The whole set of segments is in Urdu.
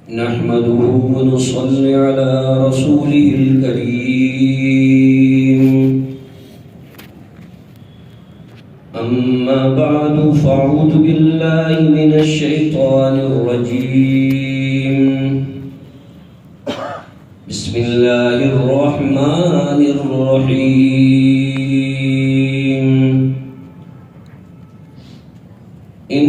نحمده ونصلي على رسوله الكريم أما بعد فأعوذ بالله من الشيطان الرجيم بسم الله الرحمن الرحيم إن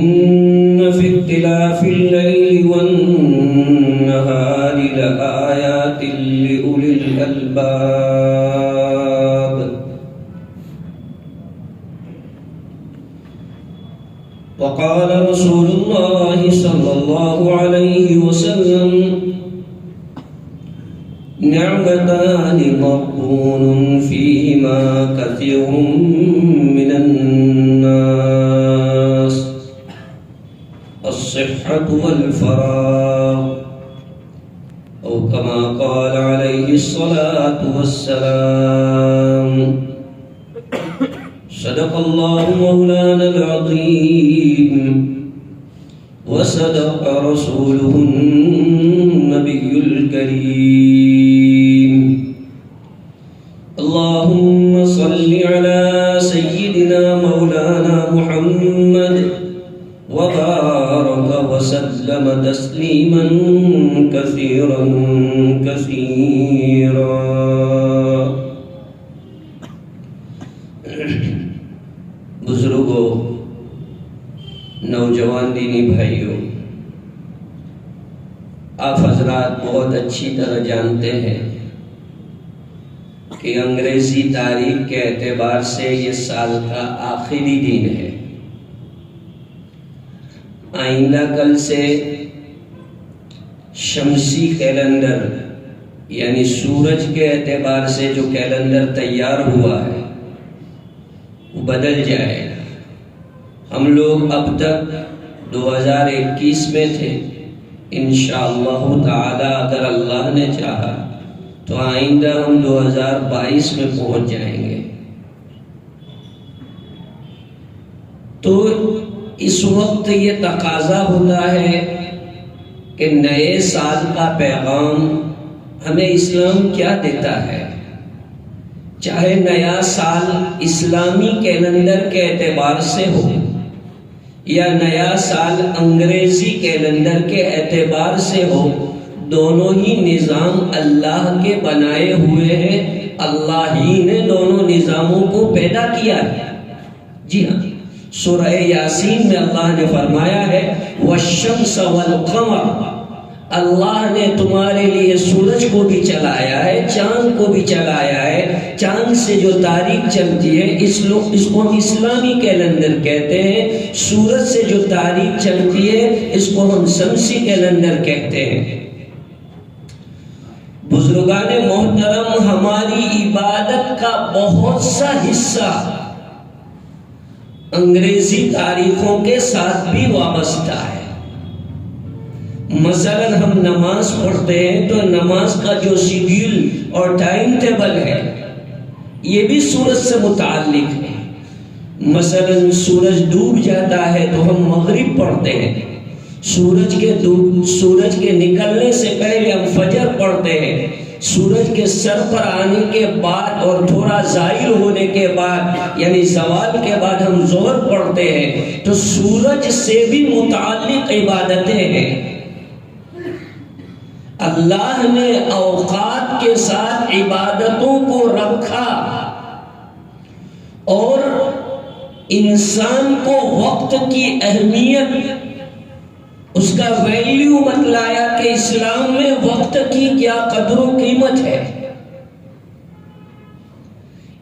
في اختلاف الليل والنهار لآيات لأولي الألباب وقال رسول الله صلى الله عليه وسلم نعمتان مغبون فيهما كثير من الناس الصحة والفراغ أو كما قال عليه الصلاة والسلام صدق الله مولانا العظيم وصدق رسوله النبي الكريم اللهم صل على سيدنا مولانا محمد وبارك وسلم تسليما كثيرا كثيرا بزرگوں، نوجوان دینی بھائیوں، آپ حضرات بہت اچھی طرح جانتے ہیں کہ انگریزی تاریخ کے اعتبار سے یہ سال کا آخری دن ہے۔ آئندہ کل سے شمسی کیلنڈر یعنی سورج کے اعتبار سے جو کیلنڈر تیار ہوا ہے وہ بدل جائے گا۔ ہم لوگ اب تک 2021 میں تھے، انشاءاللہ تعالی اگر اللہ نے چاہا تو آئندہ ہم 2022 میں پہنچ جائیں گے۔ تو اس وقت یہ تقاضا ہوتا ہے کہ نئے سال کا پیغام ہمیں اسلام کیا دیتا ہے، چاہے نیا سال اسلامی کیلنڈر کے اعتبار سے ہو یا نیا سال انگریزی کیلنڈر کے اعتبار سے ہو، دونوں ہی نظام اللہ کے بنائے ہوئے ہیں۔ اللہ ہی نے دونوں نظاموں کو پیدا کیا ہے۔ جی ہاں، سورہ یاسین میں اللہ نے فرمایا ہے والشمس والقمر، اللہ نے تمہارے لیے سورج کو بھی چلایا ہے، چاند کو بھی چلایا ہے۔ چاند سے جو تاریخ چلتی ہے اس کو ہم اسلامی کیلنڈر کہتے ہیں، سورج سے جو تاریخ چلتی ہے اس کو ہم شمسی کیلنڈر کہتے ہیں۔ بزرگان محترم، ہماری عبادت کا بہت سا حصہ انگریزی تاریخوں کے ساتھ بھی وابستہ ہے۔ مثلا ہم نماز پڑھتے ہیں تو نماز کا جو شیڈیول اور ٹائم ٹیبل ہے یہ بھی سورج سے متعلق ہے۔ مثلا سورج ڈوب جاتا ہے تو ہم مغرب پڑھتے ہیں، سورج کے نکلنے سے پہلے ہم فجر پڑھتے ہیں، سورج کے سر پر آنے کے بعد اور تھوڑا زائل ہونے کے بعد یعنی زوال کے بعد ہم ظہر پڑھتے ہیں۔ تو سورج سے بھی متعلق عبادتیں ہیں۔ اللہ نے اوقات کے ساتھ عبادتوں کو رکھا اور انسان کو وقت کی اہمیت، اس کا ویلیو بتلایا کہ اسلام میں وقت کی کیا قدر و قیمت ہے۔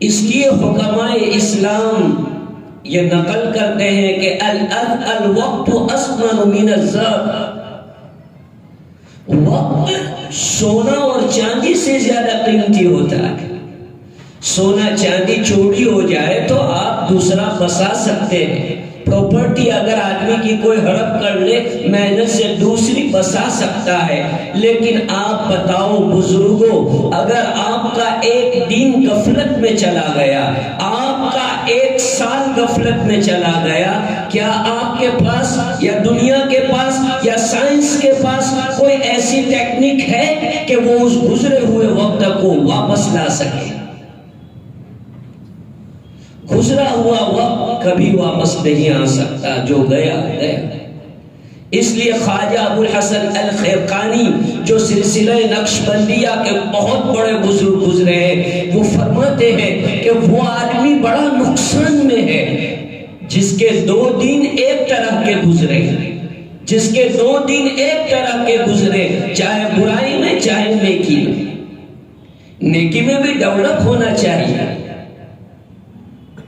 اس لیے حکماء اسلام یہ نقل کرتے ہیں کہ الوقت اثمن من الذهب، وقت سونا اور چاندی سے زیادہ قیمتی ہوتا ہے۔ سونا چاندی چوری ہو جائے تو آپ دوسرا بسا سکتے ہیں، پراپرٹی اگر آدمی کی کوئی ہڑپ کر لے محنت سے دوسری بسا سکتا ہے، لیکن آپ بتاؤ بزرگوں، اگر آپ کا ایک دن غفلت میں چلا گیا، آپ کا 1 سال غفلت میں چلا گیا، کیا آپ کے پاس یا دنیا کے پاس یا سائنس کے پاس کوئی ایسی ٹیکنیک ہے کہ وہ اس گزرے ہوئے وقت کو واپس لا سکے؟ گزرا ہوا وقت کبھی واپس نہیں آ سکتا، جو گیا گیا۔ اس لیے خواجہ ابو الحسن الخرقانی جو سلسلہ نقشبندیہ کے بہت بڑے بزرگ گزرے ہیں، وہ فرماتے ہیں کہ وہ آدمی بڑا نقصان میں ہے جس کے 2 دن ایک طرح کے گزرے، جس کے 2 دن ایک طرح کے گزرے، چاہے برائی میں چاہے نیکی میں۔ نیکی میں بھی ڈیولپ ہونا چاہیے،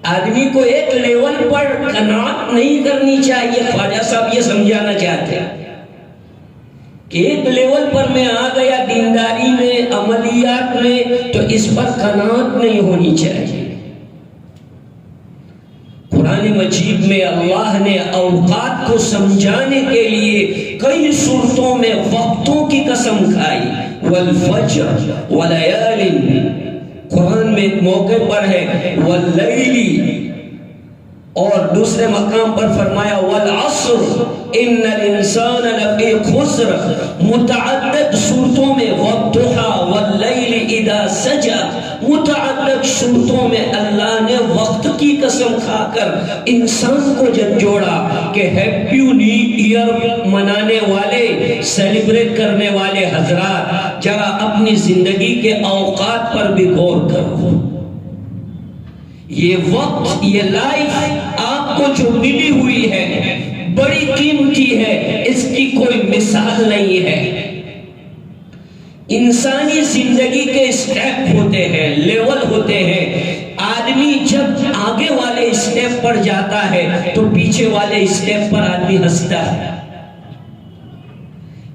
آدمی کو ایک لیول پر قناعت نہیں کرنی چاہیے۔ خواجہ صاحب یہ سمجھانا چاہتے ہیں کہ ایک لیول پر میں آ گیا دینداری میں، عملیات میں، تو اس پر قناعت نہیں ہونی چاہیے۔ قرآن مجید میں اللہ نے اوقات کو سمجھانے کے لیے کئی صورتوں میں وقتوں کی قسم کھائی، والفجر ولیال، قرآن میں ایک موقع پر ہے واللیلی، اور دوسرے مقام پر فرمایا والعصر ان الانسان لفی خسر۔ متعدد صورتوں میں والضحی واللیل اذا سجى، متعدد صورتوں میں اللہ نے وقت کی قسم کھا کر انسان کو جھنجھوڑا کہ ہیپی نیو ایئر منانے والے، سیلیبریٹ کرنے والے حضرات، ذرا اپنی زندگی کے اوقات پر بھی غور کرو۔ یہ وقت، یہ لائف آپ کو جو ملی ہوئی ہے بڑی قیمتی ہے، اس کی کوئی مثال نہیں ہے۔ انسانی زندگی کے اسٹیپ ہوتے ہیں، لیول ہوتے ہیں۔ آدمی جب آگے والے اسٹیپ پر جاتا ہے تو پیچھے والے اسٹیپ پر آدمی ہنستا ہے۔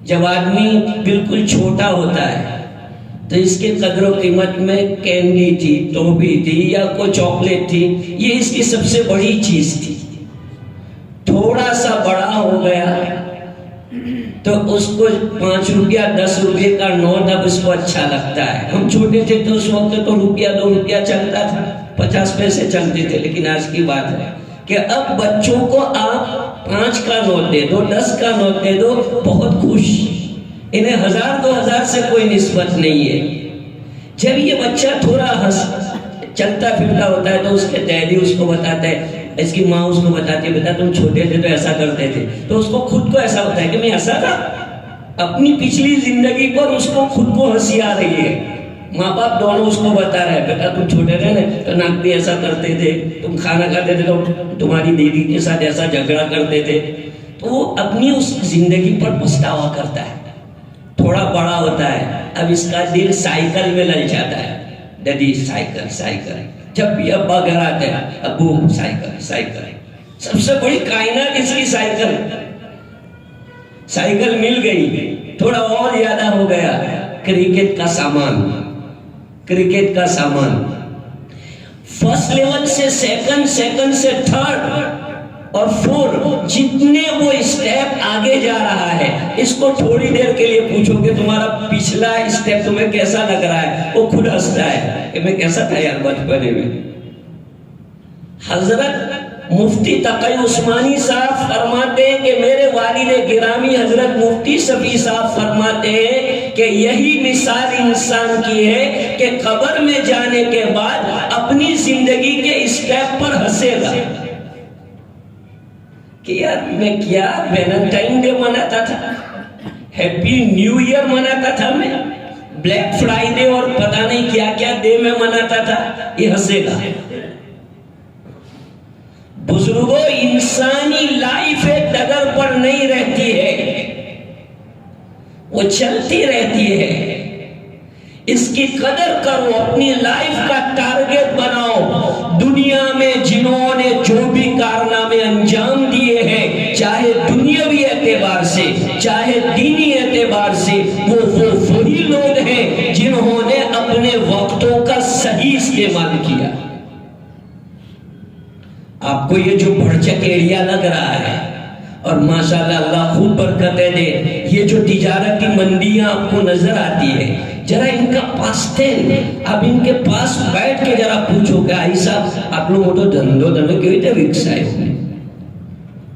جب آدمی بالکل چھوٹا ہوتا ہے تو اس کی قدر و قیمت میں کینڈی تھی، ٹوفی تھی یا کوئی چاکلیٹ تھی، یہ اس کی سب سے بڑی چیز تھی۔ تھوڑا سا بڑا ہو گیا تو اس کو 5 روپیہ 10 روپے کا نوٹ اب اس کو اچھا لگتا ہے۔ ہم چھوٹے تھے تو اس وقت تو روپیہ 2 روپیہ چلتا تھا، 50 پیسے چلتے تھے، لیکن آج کی بات ہے کہ اب بچوں کو آپ 5 کا نوٹ دے دو، 10 کا نوٹ دے دو، بہت خوش، انہیں 1000 2000 سے کوئی نسبت نہیں ہے۔ جب یہ بچہ تھوڑا چلتا پھرتا ہوتا ہے تو اس کے ڈیڈی اس کو بتاتا ہے، اس کی ماں اس کو بتاتی ہے، بیٹا تم چھوٹے تھے تو ایسا کرتے تھے، تو اس کو خود کو ایسا ہوتا ہے کہ میں ایسا تھا۔ اپنی پچھلی زندگی پر اس کو خود کو ہنسی آ رہی ہے۔ ماں باپ دونوں اس کو بتا رہے ہیں، بیٹا تم چھوٹے تھے نا تو ناک بھی ایسا کرتے تھے، تم کھانا کھاتے تھے تو تمہاری دیدی کے ساتھ ایسا جھگڑا کرتے تھے۔ تو وہ اپنی اس زندگی پر پچھتاوا کرتا ہے۔ تھوڑا بڑا ہوتا ہے، اب اس کا دل سائیکل میں للچاتا ہے، ڈیڈی سائیکل سائیکل، جب بھی ابا گھر آتے ہیں ابو سائیکل سائیکل، سب سے بڑی کائنات اس کی سائیکل۔ سائیکل مل گئی، تھوڑا اور زیادہ ہو گیا، کرکٹ کا سامان، کرکٹ کا سامان، فرسٹ لیول سے سیکنڈ، سیکنڈ سے تھرڈ اور 4، جتنے وہ اسٹیپ آگے جا رہا ہے، اس کو تھوڑی دیر کے لیے پوچھو کہ تمہارا پچھلا اسٹیپ تمہیں کیسا لگ رہا ہے، وہ خود ہنستا ہے کہ میں کیسا تھا یار بچپنے میں۔ حضرت مفتی تقی عثمانی صاحب فرماتے ہیں کہ میرے والد گرامی حضرت مفتی شفیع صاحب فرماتے ہیں کہ یہی مثال انسان کی ہے کہ قبر میں جانے کے بعد اپنی زندگی کے اسٹیپ پر ہنسے گا کہ یار میں کیا ویلنٹائن ڈے مناتا تھا، ہیپی نیو ایئر مناتا تھا، میں بلیک فرائیڈے اور پتہ نہیں کیا کیا ڈے میں مناتا تھا، یہ ہنسے گا۔ بزرگوں، انسانی لائف ایک ڈگر پر نہیں رہتی ہے، وہ چلتی رہتی ہے۔ اس کی قدر کرو، اپنی لائف کا ٹارگٹ بناؤ۔ دنیا میں جنہوں نے جو بھی کارنامے انجام دیے ہیں، چاہے دنیاوی اعتبار سے چاہے دینی اعتبار سے، وہ وہی لوگ ہیں جنہوں نے اپنے وقتوں کا صحیح استعمال کیا۔ آپ آپ کو یہ جو بڑھچک ایریا لگ رہا ہے اور ماشاءاللہ اللہ خوب برکتیں دے، یہ جو تجارتی منڈیاں آپ کو نظر آتی ہے، ذرا ان کا پاستین اب ان کے پاس بیٹھ کے ذرا پوچھو کہ آئی صاحب آپ لوگ تو دھندو کیوں تے وکسائے ہوئے،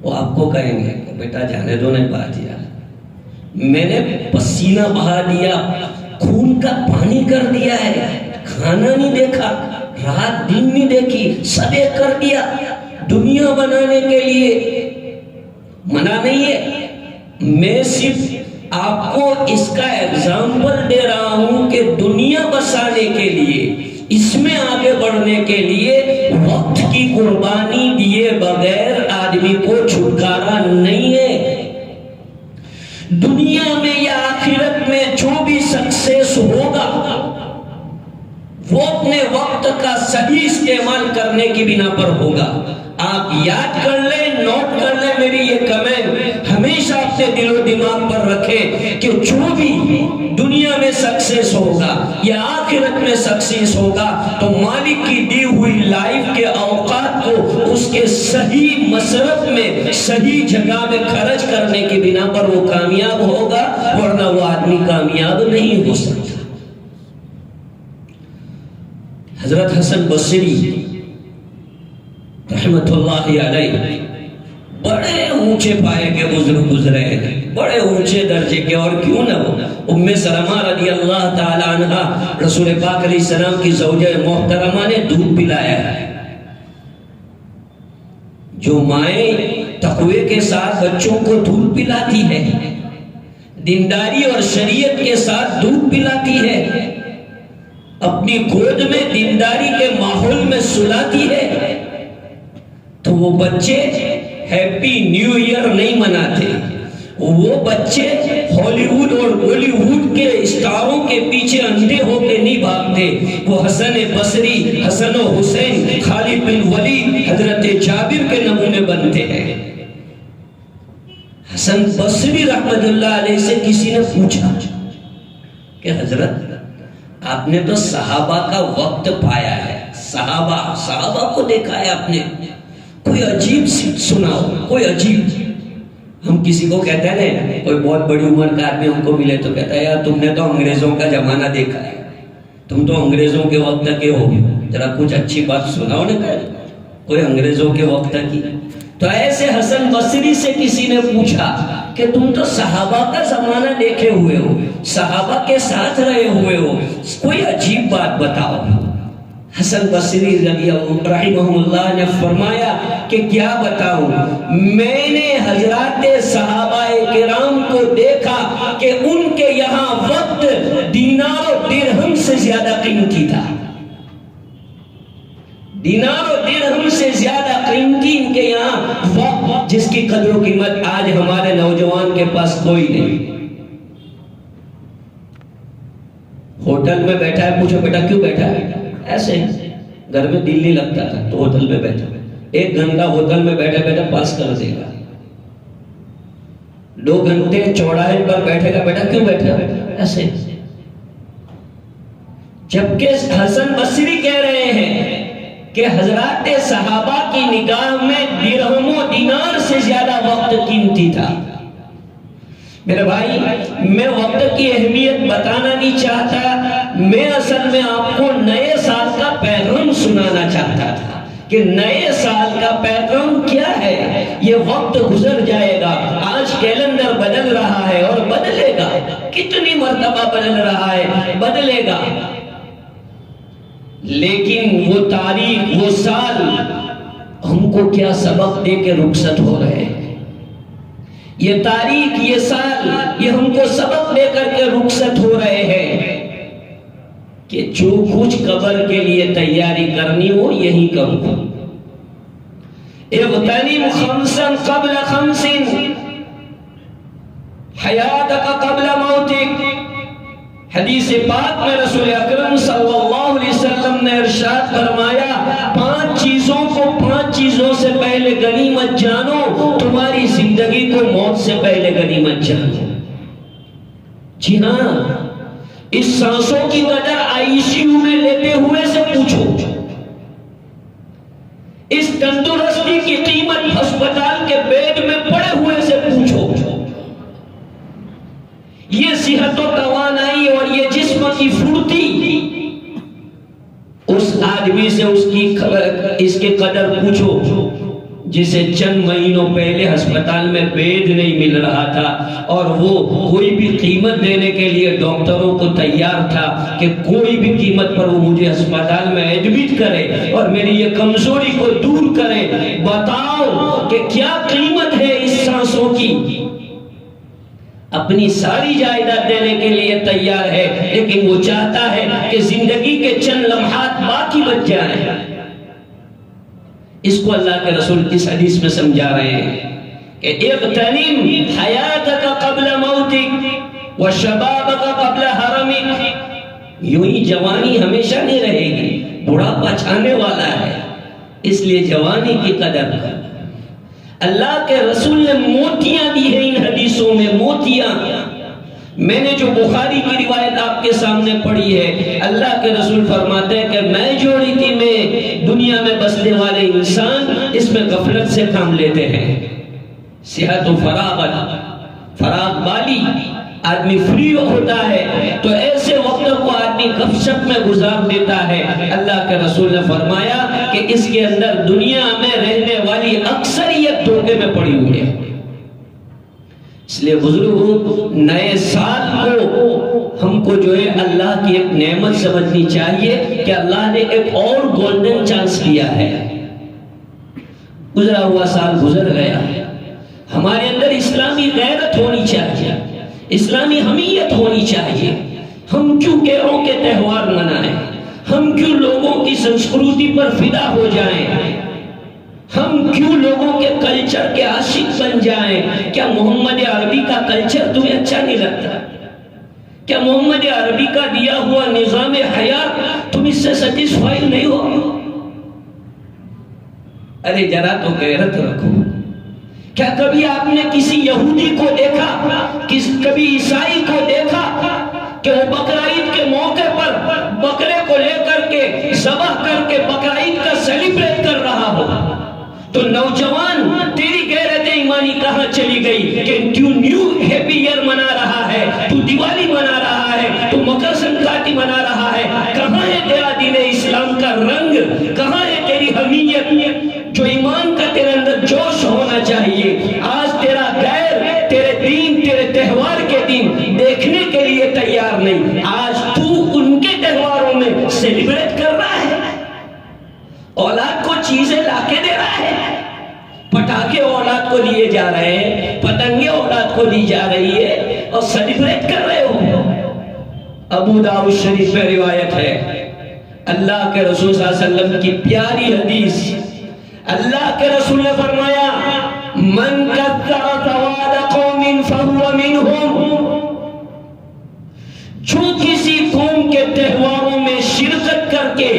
وہ آپ کو کہیں گے کہ بیٹا جانے دو نہیں بات یار، میں نے پسینہ بہا دیا، خون کا پانی کر دیا ہے، کھانا نہیں دیکھا، رات دن نہیں دیکھی، سب ایک کر دیا دنیا بنانے کے لیے۔ منع نہیں ہے، میں صرف آپ کو اس کا ایگزامپل دے رہا ہوں کہ دنیا بسانے کے لیے، اس میں آگے بڑھنے کے لیے وقت کی قربانی دیے بغیر آدمی کو چھٹکارا نہیں ہے۔ دنیا میں یا آخرت میں جو بھی سکسیس ہوگا وہ اپنے وقت کا صحیح استعمال کرنے کی بنا پر ہوگا۔ آپ یاد کر لیں، نوٹ کر لیں میری یہ کمنٹ، ہمیشہ اپنے دل و دماغ پر رکھیں کہ جو بھی دنیا میں سکسیس ہوگا یا آخرت میں سکسیس ہوگا تو مالک کی دی ہوئی لائف کے اوقات کو اس کے صحیح مصرف میں، صحیح جگہ میں خرچ کرنے کی بنا پر وہ کامیاب ہوگا، ورنہ وہ آدمی کامیاب نہیں ہو سکتا۔ حضرت حسن بصری رحمت اللہ علیہ بڑے اونچے پائے کے بزرگ گزرے ہیں، بڑے اونچے درجے کے، اور کیوں نہ ہو ام سلمہ رضی اللہ تعالی عنہ رسول پاک علیہ السلام کی زوجہ محترمہ نے دودھ پلایا ہے۔ جو مائیں تقوی کے ساتھ بچوں کو دودھ پلاتی ہے، دینداری اور شریعت کے ساتھ دودھ پلاتی ہے، اپنی گود میں دینداری کے ماحول میں سلاتی ہے، تو وہ بچے ہیپی نیو ایئر نہیں مناتے، وہ بچے ہالی ووڈ اور بالی ووڈ کے اسٹاروں کے پیچھے اندھے ہو کے نہیں بھاگتے، وہ حسن بصری، حسن و حسین، خالد بن ولید، حضرت جابر کے نمونے بنتے ہیں۔ حسن بصری رحمت اللہ علیہ سے کسی نے پوچھا کہ حضرت آپ نے تو صحابہ کا وقت پایا ہے، صحابہ کو دیکھا ہے آپ نے، کوئی عجیب سناؤ، کوئی عجیب۔ ہم کسی کو کہتے ہیں نا، کوئی بہت بڑی عمر کا آدمی ہم کو ملے تو کہتا ہے یار تم نے تو انگریزوں کا زمانہ دیکھا ہے، تم تو انگریزوں کے وقت کے ہو، ذرا کچھ اچھی بات سناؤ نا، کوئی انگریزوں کے وقت کی۔ تو ایسے حسن بصری سے کسی نے پوچھا کہ تم تو صحابہ کا زمانہ دیکھے ہوئے ہو، صحابہ کے ساتھ رہے ہوئے ہو، کوئی عجیب بات بتاؤ۔ حسن بصری رحمہ اللہ نے فرمایا کہ کیا بتاؤں، میں نے حضرات صحابہ کرام کو دیکھا کہ ان کے یہاں وقت دینار و درہم سے زیادہ قیمتی تھا، دینار و درہم سے زیادہ قیمتی ان کے یہاں وقت، جس کی قدر و قیمت آج ہمارے نوجوان کے پاس کوئی نہیں۔ ہوٹل میں بیٹھا ہے، پوچھو بیٹا کیوں بیٹھا ہے؟ ایسے گھر میں دل نہیں لگتا تھا تو ہوٹل میں بیٹھا، ایک گھنٹہ ہوٹل میں بیٹھے بیٹھے پاس کر دے گا، 2 گھنٹے چوراہے پر بیٹھے گا، بیٹا کیوں بیٹھا ایسے۔ جبکہ حسن بصری کہہ رہے ہیں کہ حضرات صحابہ کی نگاہ میں درہم و دینار سے زیادہ وقت قیمتی تھا۔ میرے بھائی، میں وقت کی اہمیت بتانا نہیں چاہتا، میں اصل میں آپ کو نئے سال کا پیغام سنانا چاہتا تھا کہ نئے سال کا پیغام کیا ہے۔ یہ وقت گزر جائے گا، آج کیلنڈر بدل رہا ہے اور بدلے گا، کتنی مرتبہ بدل رہا ہے، بدلے گا، لیکن وہ تاریخ، وہ سال ہم کو کیا سبق دے کے رخصت ہو رہے ہیں۔ یہ تاریخ، یہ سال، یہ ہم کو سبق دے کر کے رخصت ہو رہے ہیں کہ جو کچھ قبر کے لیے تیاری کرنی ہو یہی کرو۔ اغتنم خمسا قبل خمس حیاتک قبل موتک۔ حدیث پاک میں رسول اکرم صلی اللہ علیہ وسلم نے ارشاد فرمایا، 5 چیزوں سے پہلے غنیمت جانو، تمہاری زندگی کو موت سے پہلے غنیمت جانو۔ جی ہاں، اس سانسوں کی قدر ICU میں لیتے ہوئے سے پوچھو، اس تندرستی کی قیمت ہسپتال کے بیڈ میں پڑے ہوئے سے پوچھو. یہ صحت و توانائی اور یہ جسم کی پھرتی، اس آدمی سے اس کے قدر پوچھو جسے چند مہینوں پہلے ہسپتال میں بیڈ نہیں مل رہا تھا اور وہ کوئی بھی قیمت دینے کے لیے ڈاکٹروں کو تیار تھا کہ کوئی بھی قیمت پر وہ مجھے ہسپتال میں ایڈمٹ کرے اور میری یہ کمزوری کو دور کرے. بتاؤ کہ کیا قیمت ہے اس سانسوں کی. اپنی ساری جائیداد دینے کے لیے تیار ہے، لیکن وہ چاہتا ہے کہ زندگی کے چند لمحات باقی بچ جائیں. اس کو اللہ کے رسول اس حدیث میں سمجھا رہے ہیں کہ اغتنم حیاتک قبل موتک وشبابک قبل حرمک. یوں ہی جوانی ہمیشہ نہیں رہے گی، بڑھاپا چھانے والا ہے، اس لیے جوانی کی قدر کر. اللہ کے رسول نے موتیاں دی ہیں ان حدیثوں میں، موتیاں. میں نے جو بخاری کی روایت آپ کے سامنے پڑھی ہے، اللہ کے رسول فرماتے ہیں کہ میں جوڑی تھی میں دنیا میں بسنے والے انسان اس میں غفلت سے کام لیتے ہیں. صحت و فراغ والی آدمی فری ہوتا ہے تو ایسے وقت کو آدمی گپ شپ میں گزار دیتا ہے. اللہ کے رسول نے فرمایا کہ اس کے اندر دنیا میں رہنے والی اکثریت دھوکے میں پڑی ہوئی ہے. اس لیے بزرگوں، نئے سال کو ہم کو جو ہے اللہ کی ایک نعمت سمجھنی چاہیے کہ اللہ نے ایک اور گولڈن چانس دیا ہے. گزرا ہوا سال گزر گیا، ہمارے اندر اسلامی غیرت ہونی چاہیے، اسلامی حمیت ہونی چاہیے. ہم کیوں غیروں کے تہوار منائیں؟ ہم کیوں لوگوں کی سنسکروتی پر فدا ہو جائیں؟ ہم کیوں لوگوں کے کلچر کے عاشق بن جائیں؟ کیا محمد عربی کا کلچر تمہیں اچھا نہیں لگتا؟ کیا محمد عربی کا دیا ہوا نظام حیات تم اس سے سیٹسفائی نہیں ہو؟ ارے ذرا تو غیرت رکھو. کیا کبھی آپ نے کسی یہودی کو دیکھا، کبھی عیسائی کو دیکھا کہ وہ بقرعید کے موقع پر بکرے کو لے کر کے ذبح کر کے بقرعید کا سیلیبریٹ کر رہا ہو؟ تو نوجوان، تیری غیرت ایمانی کہاں چلی گئی کہ تو نیو ہیپی ایئر منا رہا ہے، تو دیوالی منا رہا ہے، تو مکر سنکرانتی منا رہا ہے؟ کہاں ہے تیرا دین اسلام کا رنگ؟ کہاں ہے تیری حمیت؟ جو ایمان کا تیرے اندر جوش ہونا چاہیے. آج تیرا غیر تیرے دین، تیرے تہوار کے دن دیکھنے کے لیے تیار نہیں. آج تو ان کے تہواروں میں سیلیبریٹ کر رہا ہے، اولاد کو چیزیں لا کے دے رہا ہے، پٹاخے اولاد کو دیے جا رہے ہیں، پتنگیں اولاد کو دی جا رہی ہے اور سیلیبریٹ کر رہے ہو. ابو داؤد شریف میں روایت ہے، اللہ کے رسول صلی اللہ علیہ وسلم کی پیاری حدیث. اللہ کے رسول نے فرمایا من کثر ثواب قوم فهو منهم. جو کسی قوم کے تہواروں میں شرکت کر کے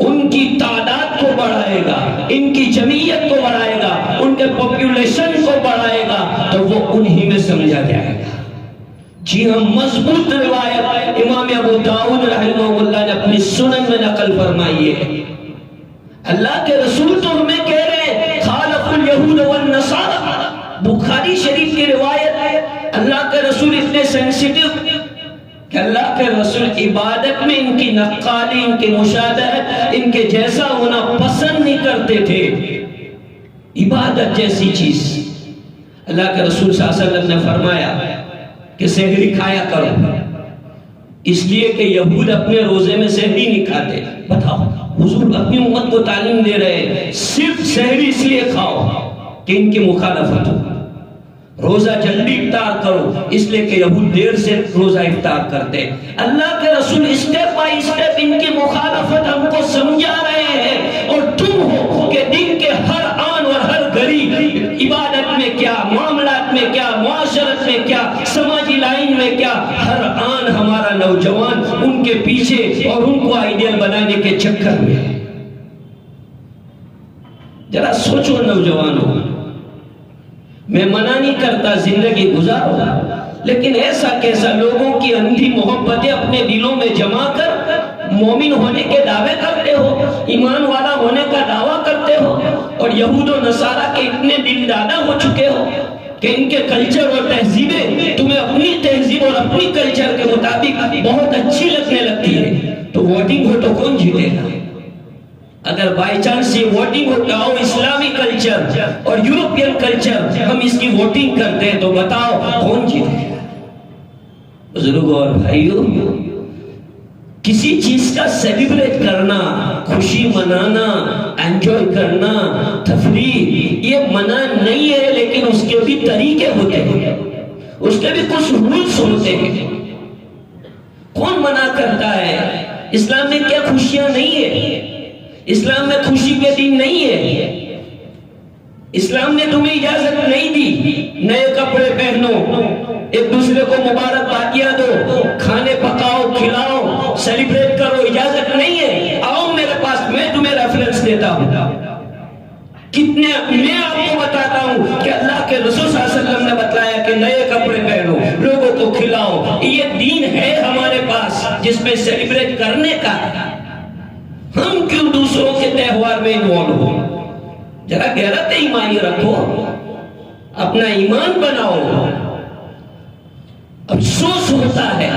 ان کی تعداد کو بڑھائے گا، ان کی جمعیت کو بڑھائے گا، ان کے پاپولیشن کو بڑھائے گا، تو وہ انہی میں سمجھا جائے گا. جی ہم مضبوط روایت امام ابو داؤد رحمہ اللہ نے اپنی سنن میں نقل فرمائی ہے. اللہ کے رسول تو ہمیں کہہ رہے ہیں خالف الیہود والنصارى. بخاری شریف کی روایت ہے، اللہ کے رسول اتنے سینسیٹیو کہ اللہ کے رسول عبادت میں ان کی نقالی، ان کی مشاہدت، ان کے جیسا ہونا پسند نہیں کرتے تھے. عبادت جیسی چیز اللہ کے رسول صلی اللہ علیہ وسلم نے فرمایا کہ سحری کھایا کرو، اس لیے کہ یہود اپنے روزے میں سحری نہیں کھاتے. بتاؤ، حضور اپنی امت کو تعلیم دے رہے ہیں صرف سحری اس لیے کھاؤ کہ ان کی مخالفت ہو. روزہ جلدی افطار کرو اس لیے کہ یہود دیر سے روزہ افطار کرتے. اللہ کے رسول اسٹیپ بائی اسٹیپ ان کی مخالفت ہم کو سمجھا رہے ہیں. اور تم ہو کہ دن کے ہر آن اور ہر گھڑی عبادت میں کیا، معاملات میں کیا، معاشرت میں کیا، سماجی لائن میں کیا، ہر آن ہمارا نوجوان ان کے پیچھے اور ان کو آئیڈیل بنانے کے چکر میں. ذرا سوچو نوجوانوں، میں منع نہیں کرتا زندگی گزارو، لیکن ایسا کیسا لوگوں کی اندھی محبتیں اپنے دلوں میں جما کر مومن ہونے کے دعوے کرتے ہو، ایمان والا ہونے کا دعویٰ کرتے ہو. یہود و نصارہ کے اتنے دل دادا ہو چکے ہو کہ ان کے کلچر اور تہذیبیں تمہیں اپنی تہذیب اور اپنی کلچر کے مطابق بہت اچھی لگنے لگتی ہے، تو ووٹنگ ہو تو کون جیتے گا؟ اگر بائی چانس یہ ووٹنگ ہو کہ اسلامی کلچر اور یورپین کلچر ہم اس کی ووٹنگ کرتے ہیں تو بتاؤ کون جیتے گا؟ بزرگوں اور بھائیوں، کسی چیز کا سیلیبریٹ کرنا، خوشی منانا، انجوائے کرنا، تفریح، یہ منع نہیں ہے، لیکن اس کے بھی طریقے ہوتے ہیں، اس کے بھی کچھ رولز ہوتے ہیں۔ کون منع کرتا ہے؟ اسلام میں کیا خوشیاں نہیں ہے؟ اسلام میں خوشی کے دن نہیں ہے۔ اسلام نے تمہیں اجازت نہیں دی نئے کپڑے پہنو، ایک دوسرے کو مبارکبادیاں دو، کھانے پکاؤ، کھلاؤ، سیلیبریٹ کرو، اجازت نہیں ہے۔ آؤ میرے پاس، میں تمہیں ریفرنس دیتا ہوں۔ کتنے میں آپ کو بتاتا ہوں کہ اللہ کے رسول صلی اللہ علیہ وسلم نے بتلایا کہ نئے کپڑے پہنو، لوگوں کو کھلاؤ۔ یہ دین ہے ہمارے پاس جس میں سیلیبریٹ کرنے کا۔ ہم کیوں دوسروں کے تہوار میں انوالو ہو؟ ذرا غیرت ایمانی رکھو، اپنا ایمان بناؤ۔ افسوس ہوتا ہے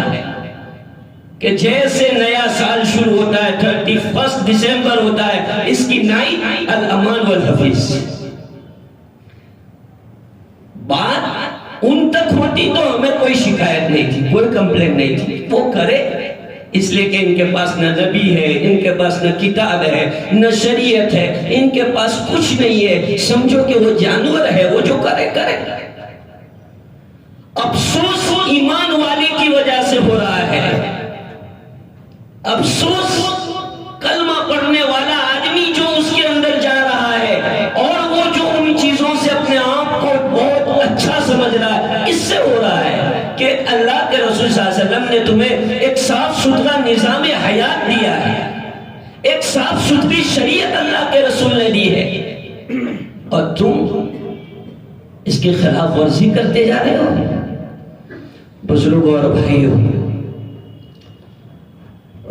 کہ جیسے نیا سال شروع ہوتا ہے، 31 دسمبر ہوتا ہے، اس کی نائٹ الامان والحفیظ، بات ان تک ہوتی تو ہمیں کوئی شکایت نہیں تھی، کوئی کمپلین نہیں تھی۔ وہ کرے اس لیے کہ ان کے پاس نہ نبی ہے، ان کے پاس نہ کتاب ہے، نہ شریعت ہے، ان کے پاس کچھ نہیں ہے، سمجھو کہ وہ جانور ہے، وہ جو کرے کرے۔ افسوس ایمان والے کی وجہ سے ہو رہا ہے، افسوس کلمہ پڑھنے والا آدمی جو اس کے اندر جا رہا ہے، اور وہ جو ان چیزوں سے اپنے آپ کو بہت اچھا سمجھ رہا ہے، اس سے ہو رہا ہے کہ اللہ کے رسول صلی اللہ علیہ وسلم نے تمہیں ایک صاف ستھرا نظام حیات دیا ہے، ایک صاف ستھری شریعت اللہ کے رسول نے دی ہے، اور تم اس کی خلاف ورزی کرتے جا رہے ہو۔ بزرگوں اور بھائیوں،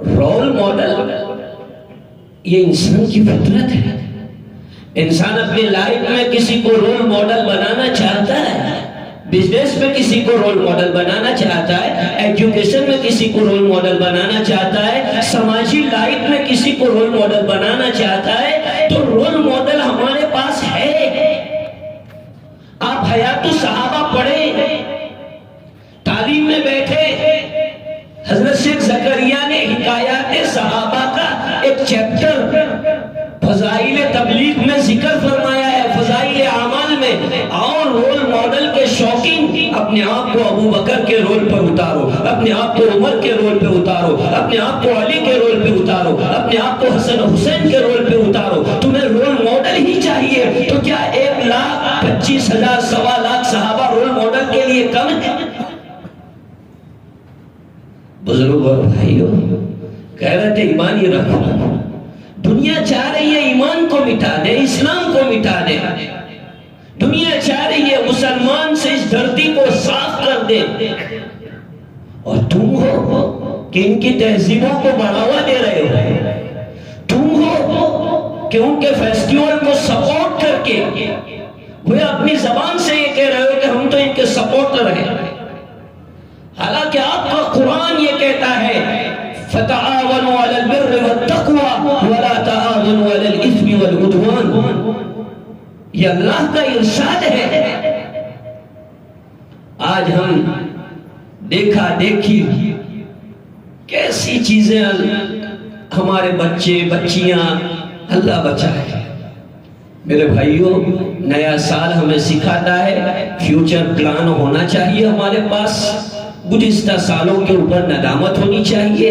رول ماڈل یہ انسان کی فطرت ہے۔ انسان اپنی لائف میں کسی کو رول ماڈل بنانا چاہتا ہے، بزنس میں کسی کو رول ماڈل بنانا چاہتا ہے، ایجوکیشن میں کسی کو رول ماڈل بنانا چاہتا ہے، سماجی لائف میں کسی کو رول ماڈل بنانا چاہتا ہے۔ تو رول ماڈل ہمارے پاس ہے۔ آپ حیات الصحابہ پڑھیں، تعلیم میں بیٹھے، حضرت شیخ زکریا نے حکایات صحابہ کا ایک چیپٹر فضائل تبلیغ میں ذکر فرمایا ہے، فضائل اعمال میں۔ اور رول ماڈل کے شوقین اپنے آپ کو ابو بکر کے رول پر اتارو، اپنے آپ کو عمر کے رول پہ اتارو، اپنے آپ کو علی کے رول پہ اتارو، اپنے آپ کو حسن حسین کے رول پہ اتارو۔ تمہیں رول ماڈل ہی چاہیے تو کیا 1,25,000 سوا لاکھ صحابہ رول ماڈل کے لیے کم ہے؟ بزرگوں اور بھائیوں، غیرت ایمانی رکھو۔ دنیا چاہ رہی ہے ایمان کو مٹا دے، اسلام کو مٹا دے۔ دنیا چاہ رہی ہے مسلمان سے اس دھرتی کو صاف کر دے، اور تم ہو کہ ان کی تہذیبوں کو بڑھاوا دے رہے ہو۔ تم ہو کہ ان کے فیسٹیول کو سپورٹ کر کے وہ اپنی زبان سے یہ کہہ رہے ہو کہ ہم تو ان کے سپورٹر ہیں، حالانکہ آپ کا قرآن یہ کہتا ہے فَتَعَاوَنُوا عَلَى الْبِرِّ وَالتَّقْوَى وَلَا تَعَاوَنُوا عَلَى الْإِثْمِ وَالْعُدْوَانِ، یہ اللہ کا ارشاد ہے۔ آج ہم دیکھا دیکھی کیسی چیزیں ہمارے بچے بچیاں، اللہ بچائے۔ میرے بھائیوں، نیا سال ہمیں سکھاتا ہے فیوچر پلان ہونا چاہیے ہمارے پاس، گزشتہ سالوں کے اوپر ندامت ہونی چاہیے۔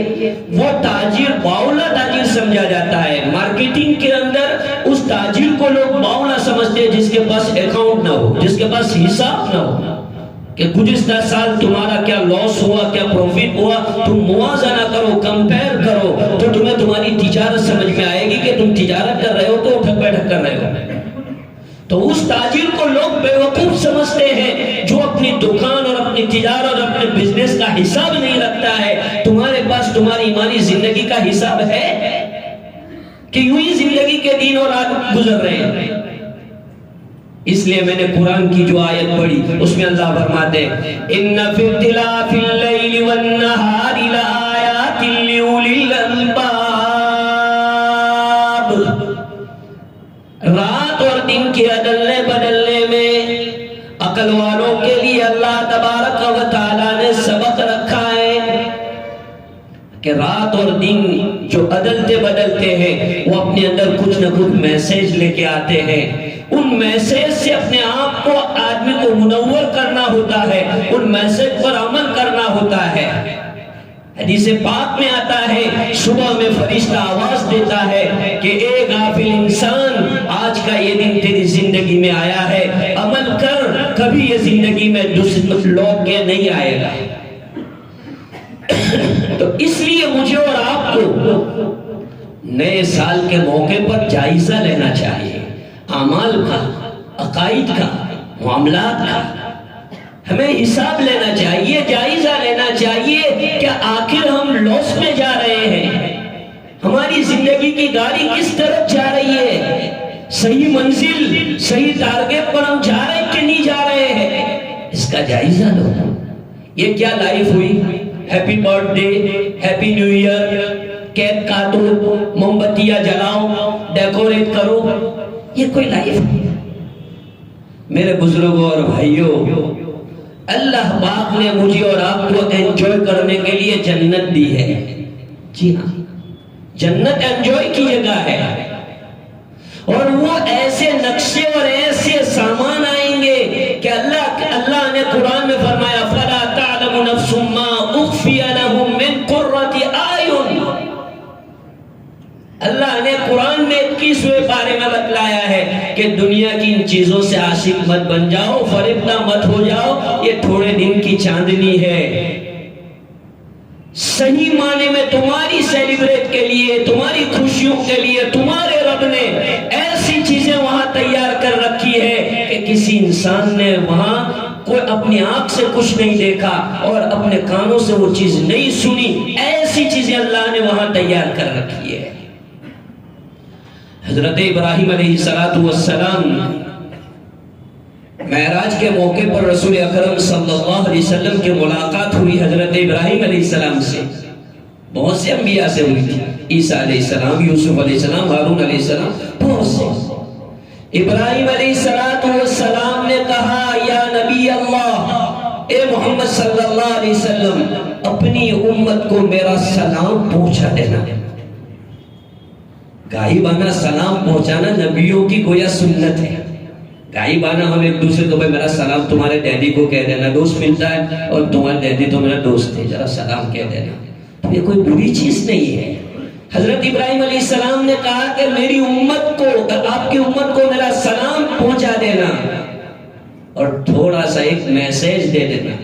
وہ تاجر باولا تاجر سمجھا جاتا ہے، مارکیٹنگ کے اندر اس تاجر کو لوگ باولا سمجھتے ہیں جس کے پاس اکاؤنٹ نہ ہو، جس کے پاس حساب نہ ہو، کہ گزشتہ سال تمہارا کیا لاس ہوا، کیا پروفٹ ہوا، تم موازنہ کرو، کمپیر کرو، تو تمہیں تمہاری تجارت سمجھ میں آئے گی کہ تم تجارت کر رہے ہو تو اٹھک بیٹھک کر رہے ہو۔ تو اس تاجر کو لوگ بیوقوف سمجھتے ہیں جو اپنی دکان اور اپنی تجارت اور اپنے بزنس کا حساب نہیں رکھتا ہے۔ تمہارے پاس تمہاری ایمانی زندگی کا حساب ہے کہ یوں ہی زندگی کے دن اور رات گزر رہے ہیں؟ اس لیے میں نے قرآن کی جو آیت پڑھی اس میں اللہ فرماتے ہیں ان فی اختلاف اللیل والنہار لآیات لأولی الالباب، رات اور دن کے عدلنے بدلنے میں عقل والوں کے لیے اللہ تبارک و تعالیٰ نے سبق رکھا ہے کہ رات اور دن جو عدلتے بدلتے ہیں وہ اپنے اندر کچھ نہ کچھ میسیج لے کے آتے ہیں. ان میسیج سے اپنے آپ کو آدمی کو منور کرنا ہوتا ہے، ان میسیج پر عمل کرنا ہوتا ہے. حدیث پاک میں آتا ہے صبح میں فرشتہ آواز دیتا ہے کہ اے غافل انسان، آج کا یہ دن تیری زندگی میں آیا ہے، عمل کر، کبھی یہ زندگی میں لوٹ کے نہیں آئے گا. تو اس لیے مجھے اور آپ کو نئے سال کے موقع پر جائزہ لینا چاہیے، اعمال کا، عقائد کا، معاملات کا. ہمیں حساب لینا چاہیے، جائزہ لینا چاہیے کہ آخر ہم لاس میں جا رہے ہیں، ہماری زندگی کی گاڑی کس طرف جا رہی ہے، صحیح منزل، صحیح ٹارگٹ پر ہم جا رہے ہیں کہ نہیں جا رہے ہیں. اس کا جائزہ لو. یہ کیا لائف ہوئی؟ Happy birthday, happy new year, cake کاٹو، موم بتیاں جلاؤ، ڈیکوریٹ کرو، یہ کوئی لائف نہیں. میرے بزرگوں اور بھائیوں، اللہ پاک نے مجھے اور آپ کو انجوائے کرنے کے لیے جنت دی ہے. جی ہاں، جنت انجوائے کی جگہ ہے، اور وہ ایسے نقشے اور ایسے سامان آئیں گے کہ اللہ نے قرآن میں فرمایا فَلَا تَعْلَمُ نَفْسٌ مَّا أُخْفِيَ لَهُم مِّن قُرَّةِ أَعْيُنٍ. اللہ نے قرآن میں 21ویں پارے میں بتلایا ہے کہ دنیا کی ان چیزوں سے عاشق مت بن جاؤ، فریفتہ مت ہو جاؤ، یہ تھوڑے دن کی چاندنی ہے. صحیح معنی میں تمہاری سیلیبریٹ کے لیے، تمہاری خوشیوں کے لیے تمہارے رب نے ایسی چیزیں وہاں تیار کر رکھی ہے کہ کسی انسان نے وہاں کوئی اپنی آنکھ سے کچھ نہیں دیکھا اور اپنے کانوں سے وہ چیز نہیں سنی. ایسی چیزیں اللہ نے وہاں تیار کر رکھی ہے. حضرت ابراہیم علیہ السلام معراج کے موقع پر رسول اکرم صلی اللہ علیہ وسلم کی ملاقات ہوئی حضرت ابراہیم علیہ السلام سے. بہت سے انبیاء سے ہوئی تھی، عیسیٰ علیہ السلام، یوسف علیہ السلام، ہارون علیہ السلام، بہت سے. ابراہیم علیہ السلام نے کہا یا نبی اللہ، اے محمد صلی اللہ علیہ وسلم، اپنی امت کو میرا سلام پہنچا دینا. غائبانہ سلام پہنچانا نبیوں کی گویا سنت ہے. غائبانہ ہم ایک دوسرے کو بھائی میرا سلام تمہارے ڈیڈی کو کہہ دینا، دوست ملتا ہے اور تمہارے ڈیڈی تو میرا دوست ہے، ذرا سلام کہہ دینا، تو یہ کوئی بری چیز نہیں ہے. حضرت ابراہیم علیہ السلام نے کہا کہ میری امت کو، آپ کی امت کو میرا سلام پہنچا دینا اور تھوڑا سا ایک میسیج دے دینا.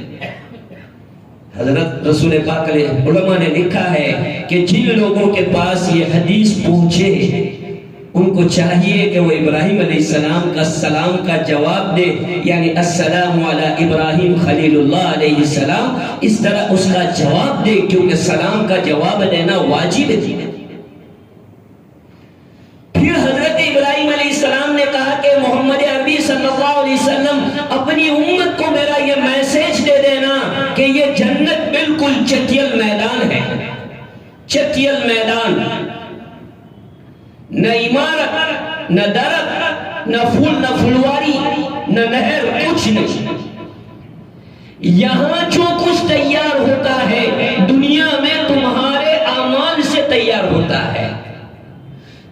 حضرت رسول پاک علیہ علماء نے لکھا ہے کہ جن لوگوں کے پاس یہ حدیث پہنچے ان کو چاہیے کہ وہ ابراہیم علیہ السلام کا سلام کا جواب دے، یعنی السلام علی ابراہیم خلیل اللہ علیہ السلام، اس طرح اس کا جواب دے، کیونکہ سلام کا جواب دینا واجب ہے. پھر حضرت ابراہیم علیہ السلام نے کہا کہ محمد عربی صلی اللہ علیہ وسلم، اپنی امت کو میرا یہ میسیج دے دینا کہ یہ جنت بالکل چٹیل میدان ہے. چٹیل میدان، نہ عمارت، نہ درخت، نہ پھول، نہ پھلواری، نہ نہر، کچھ نہیں. یہاں جو کچھ تیار ہوتا ہے دنیا میں تمہارے اعمال سے تیار ہوتا ہے.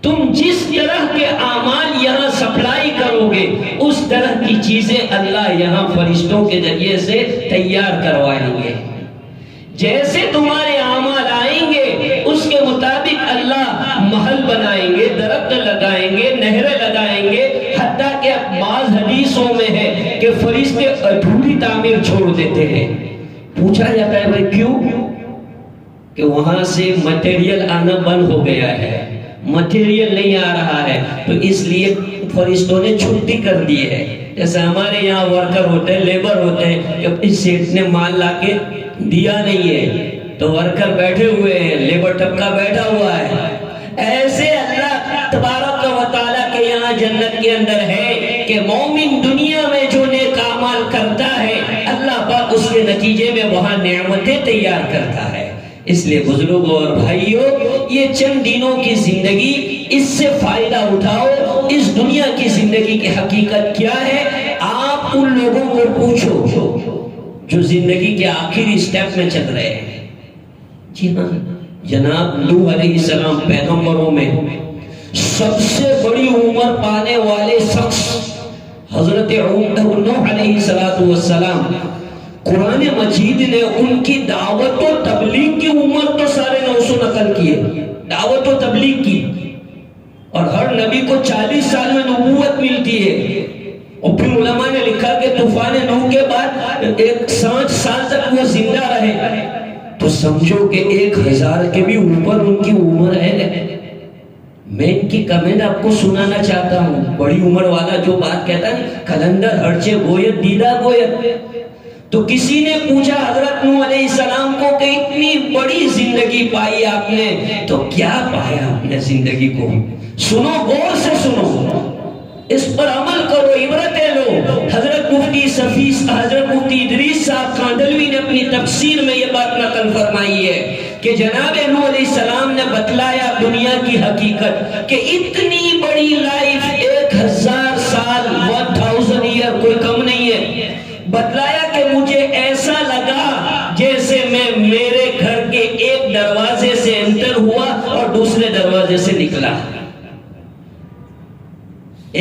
تم جس طرح کے اعمال یہاں سپلائی کرو گے اس طرح کی چیزیں اللہ یہاں فرشتوں کے ذریعے سے تیار کروائیں گے. جیسے تمہارے اعمال آئیں گے اس کے مطابق اللہ محل بنائیں گے، درخت لگائیں گے، نہریں لگائیں گے. حتیٰ کہ بعض حدیثوں میں ہے کہ فرشتے ادھوری تعمیر چھوڑ دیتے ہیں. پوچھا جاتا ہے بھائی کیوں؟ کہ وہاں سے مٹیریل آنا بند ہو گیا ہے، مٹیریل نہیں آ رہا ہے، تو اس لیے فرشتوں نے چھٹی کر دی ہے. جیسے ہمارے یہاں ورکر ہوتے ہیں، لیبر ہوتے ہیں، جب اس سیٹ نے مال لا کے دیا نہیں ہے تو ورکر بیٹھے ہوئے ہیں، لیبر ٹپکا بیٹھا ہوا ہے. ایسے اللہ تبارک و تعالیٰ کے یہاں جنت کے اندر ہے کہ مومن دنیا میں جو نیک اعمال کرتا ہے اللہ پاک اس کے نتیجے میں وہاں نعمتیں تیار کرتا ہے۔ اس لیے بزرگوں اور بھائیوں، یہ چند دنوں کی زندگی، اس سے فائدہ اٹھاؤ۔ اس دنیا کی زندگی کی حقیقت کیا ہے؟ آپ ان لوگوں کو پوچھو جو زندگی کے آخری سٹیپ میں چل رہے ہیں۔ جی ہاں، جناب نوح علیہ السلام پیغمبروں میں سب سے بڑی عمر پانے والے شخص حضرت نوح علیہ السلام، قرآن مجید نے ان کی دعوت و تبلیغ کی عمر تو 950 نقل کیے، دعوت و تبلیغ کی، اور ہر نبی کو 40 سال میں نبوت ملتی ہے۔ اور پھر علماء نے لکھا کہ طوفان نوح کے بعد 160 سال تک وہ زندہ رہے، تو سمجھو کہ 1000 کے بھی اوپر ان کی عمر ہے۔ میں ان کی کمنٹ آپ کو سنانا چاہتا ہوں۔ بڑی عمر والا جو بات کہتا ہے کلندر ہرچے گویت دیدہ گویت، تو کسی نے پوچھا حضرت نوح علیہ السلام کو کہ اتنی بڑی زندگی پائی آپ نے، تو کیا پایا آپ نے زندگی کو؟ سنو، غور سے سنو، اس پر عمل کرو، عبرتیں لو۔ حضرت مفتی ادریس صاحب کاندلوی نے اپنی تفسیر میں یہ بات نقل فرمائی ہے کہ جناب نوح علیہ السلام نے بتلایا دنیا کی حقیقت کہ اتنی بڑی لائف، 1000 سال، 1000 ایئر، کوئی کم نہیں ہے۔ بتلایا کہ مجھے ایسا لگا جیسے میں میرے گھر کے ایک دروازے سے انٹر ہوا اور دوسرے دروازے سے نکلا۔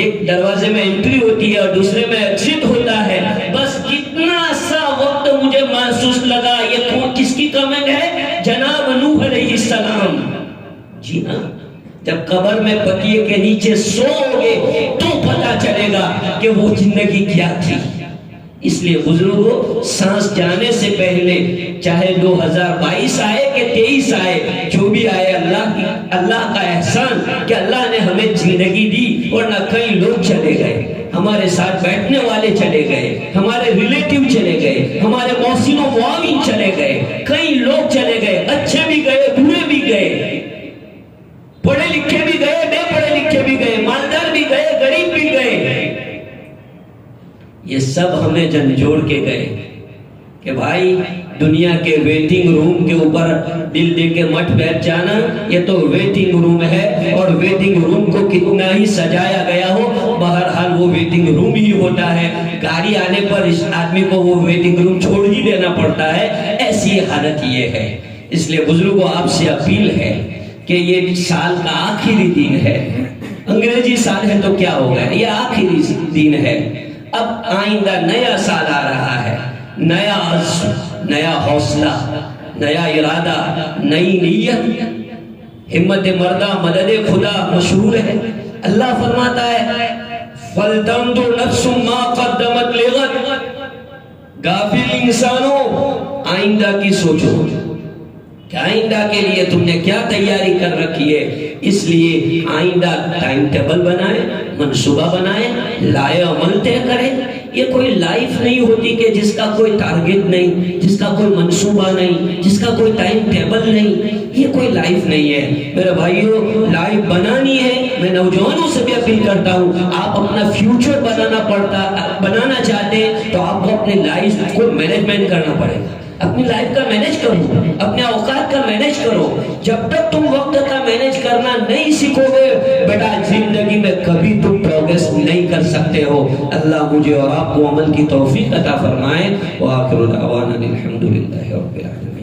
ایک دروازے میں انٹری ہوتی ہے اور دوسرے میں ایگزٹ ہوتا ہے، بس کتنا سا وقت مجھے محسوس لگا۔ یہ کون، کس کی کمنٹ ہے؟ جناب نوح علیہ السلام۔ جی ہاں، جب قبر میں پتیے کے نیچے سو گے تو پتا چلے گا کہ وہ زندگی کیا تھی۔ اس لیے بزرگوں، سانس جانے سے پہلے چاہے 2022 آئے کہ 23 آئے، جو بھی آئے اللہ کا احسان کہ اللہ نے ہمیں زندگی دی، ورنہ کئی لوگ چلے گئے، ہمارے ساتھ بیٹھنے والے چلے گئے، ہمارے ریلیٹیو چلے گئے، ہمارے محسن و معاون چلے گئے، کئی لوگ چلے گئے، اچھے بھی گئے، برے بھی گئے، پڑھے لکھے بھی گئے، بے پڑھے لکھے بھی گئے، مالدار بھی گئے، غریب بھی گئے۔ یہ سب ہمیں جھنجھوڑ کے گئے کہ بھائی دنیا کے ویٹنگ روم کے اوپر دل دے کے مت بیٹھ جانا، یہ تو ویٹنگ روم ہے، اور ویٹنگ روم کو کتنا ہی سجایا گیا ہو بہرحال وہ ویٹنگ روم ہی ہوتا ہے۔ گاڑی آنے پر اس آدمی کو وہ ویٹنگ روم چھوڑ ہی دینا پڑتا ہے، ایسی حالت یہ ہے۔ اس لیے بزرگوں، آپ سے اپیل ہے کہ یہ سال کا آخری دن ہے، انگریزی سال ہے تو کیا ہوگا، یہ آخری دن ہے۔ اب آئندہ نیا سال آ رہا ہے، نیا عزم، نیا حوصلہ، نیا ارادہ، نئی نیت، ہمت مردہ مدد خدا مشہور ہے۔ اللہ فرماتا ہے فَلْتَنْظُرْ نَفْسٌ مَا قَدَّمَتْ لِغَدٍ، غافل انسانوں آئندہ کی سوچو کہ آئندہ کے لیے تم نے کیا تیاری کر رکھی ہے۔ اس لیے آئندہ ٹائم ٹیبل بنائیں، منصوبہ بنائیں، لائے عمل طے کریں۔ یہ کوئی لائف نہیں ہوتی کہ جس کا کوئی ٹارگٹ نہیں، جس کا کوئی منصوبہ نہیں، جس کا کوئی ٹائم ٹیبل نہیں، یہ کوئی لائف نہیں ہے۔ میرے بھائیوں، لائف بنانی ہے۔ میں نوجوانوں سے بھی اپیل کرتا ہوں، آپ اپنا فیوچر بنانا چاہتے ہیں تو آپ کو اپنے لائف کو مینجمنٹ کرنا پڑے گا۔ اپنی لائف کا مینج کرو، اپنے اوقات کا مینج کرو۔ جب تک تم وقت کا مینج کرنا نہیں سیکھو گے بیٹا، زندگی میں کبھی تم پروگریس نہیں کر سکتے ہو۔ اللہ مجھے اور آپ کو عمل کی توفیق عطا فرمائے۔ وآخر دعوانا الحمدللہ رب العالمین۔